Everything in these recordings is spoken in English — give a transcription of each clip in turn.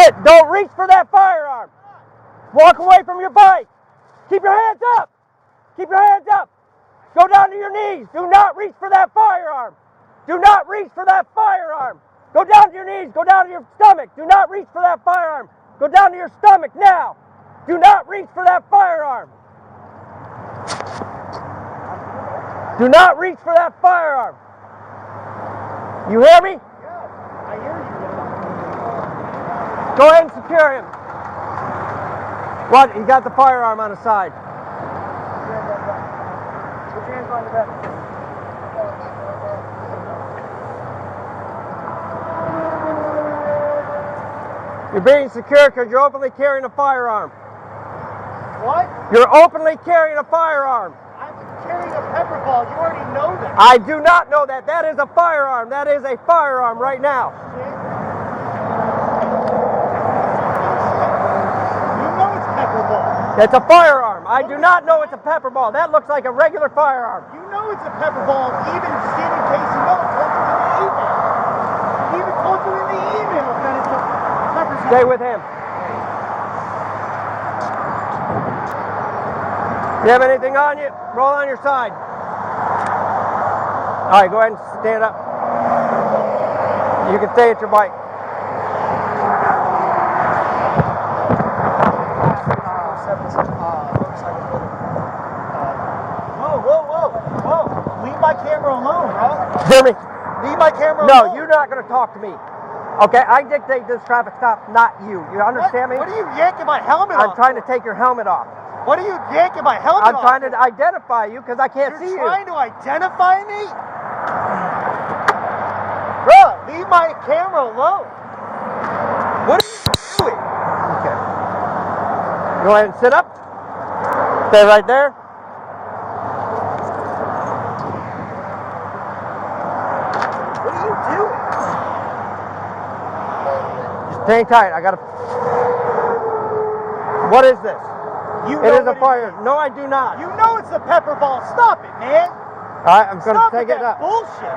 Sit. Don't reach for that firearm. Walk away from your bike. Keep your hands up. Keep your hands up. Go down to your knees. Do not reach for that firearm. Do not reach for that firearm. Go down to your knees. Go down to your stomach. Do not reach for that firearm. Go down to your stomach now. Do not reach for that firearm. Do not reach for that firearm. You hear me? Yeah, I hear you. Go ahead and secure him. What? He got the firearm on his side. Put your hands on the back. You're being secured because you're openly carrying a firearm. What? You're openly carrying a firearm. I'm carrying a pepper ball. You already know that. I do not know that. That is a firearm. That is a firearm right now. You know it's pepper ball. It's a firearm. I do not know it's a pepper ball. That looks like a regular firearm. You know it's a pepper ball, even just in case you know. It told you in the email. He even told you in the email that it's a pepper ball. Stay with him. You have anything on you? Roll on your side. All right, go ahead and stand up. You can stay at your bike. Whoa. Leave my camera alone, bro. Jeremy. Leave my camera alone. No, you're not going to talk to me. Okay, I dictate this traffic stop, not you. You understand me? What are you yanking my helmet off? I'm trying to take your helmet off. What are you yanking my helmet off? I'm trying to identify you because I can't see you. You're trying to identify me? Bro, leave my camera alone. What are you doing? Okay. Go ahead and sit up. Stay right there. What are you doing? Just hang tight. I gotta. What is this? You It know is a what fire. is. No, I do not. You know it's a pepper ball. Stop it, man. All right, I'm going to take it up. Bullshit.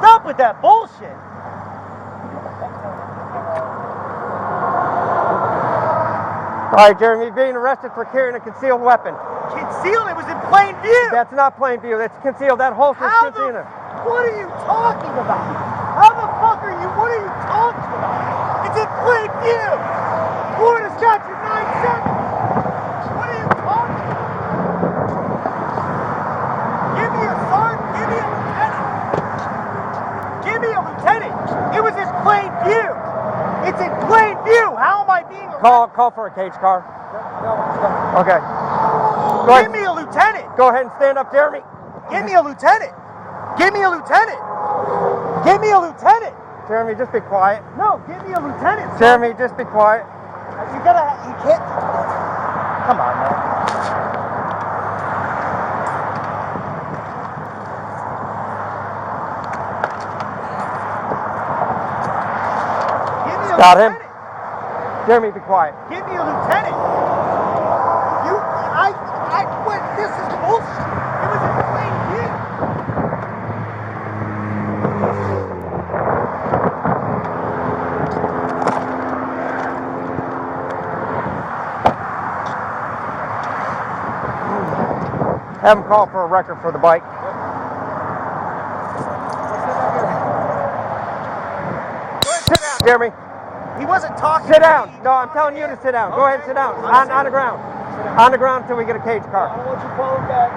Stop with that bullshit. All right, Jeremy, you're being arrested for carrying a concealed weapon. Concealed? It was in plain view. That's not plain view. That's concealed. That holster's concealed. What are you talking about? How the fuck are you? What are you talking about? It's in plain view. Florida statute 970. What are you talking about? Give me a sergeant. Give me a lieutenant. Give me a lieutenant. It was in plain view. It's in plain view. How am I being arrested? Call for a cage car. No. Okay. Give me a lieutenant. Go ahead and stand up, Jeremy. Give me a lieutenant. Give me a lieutenant. Give me a lieutenant. Jeremy, just be quiet. No, give me a lieutenant. Jeremy, just be quiet. You can't. Come on, man. Give me a Got him. lieutenant. Jeremy, be quiet. Give me a lieutenant. What? This is bullshit. It was in plain view. Have him call for a record for the bike. Sit down, Jeremy. He wasn't talking. Sit down. No, I'm telling you to sit down. Go ahead and sit down. On the ground. On the ground until we get a cage car. I don't want you falling back.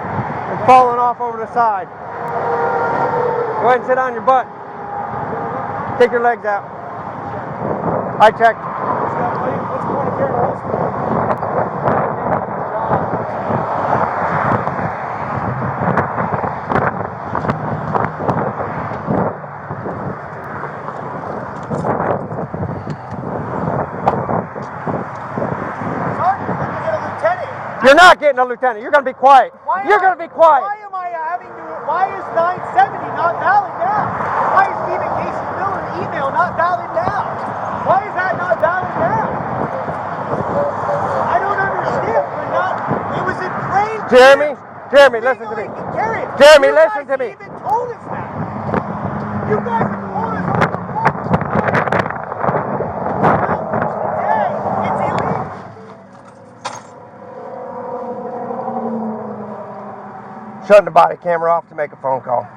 It's falling off over the side. Go ahead and sit on your butt. Take your legs out. I checked. What's the point of carrying a holster? You're not getting a lieutenant. You're going to be quiet. You're going to be quiet. Why am I having to? Why is 970 not valid now? Why is Stephen Casey Miller's email not valid now? Why is that not valid now? I don't understand. We're not. It was in plain view. Jeremy, listen to me. Carry it. Jeremy, listen to me. You guys even told us that. You guys have told us over the phone. cutting the body camera off to make a phone call.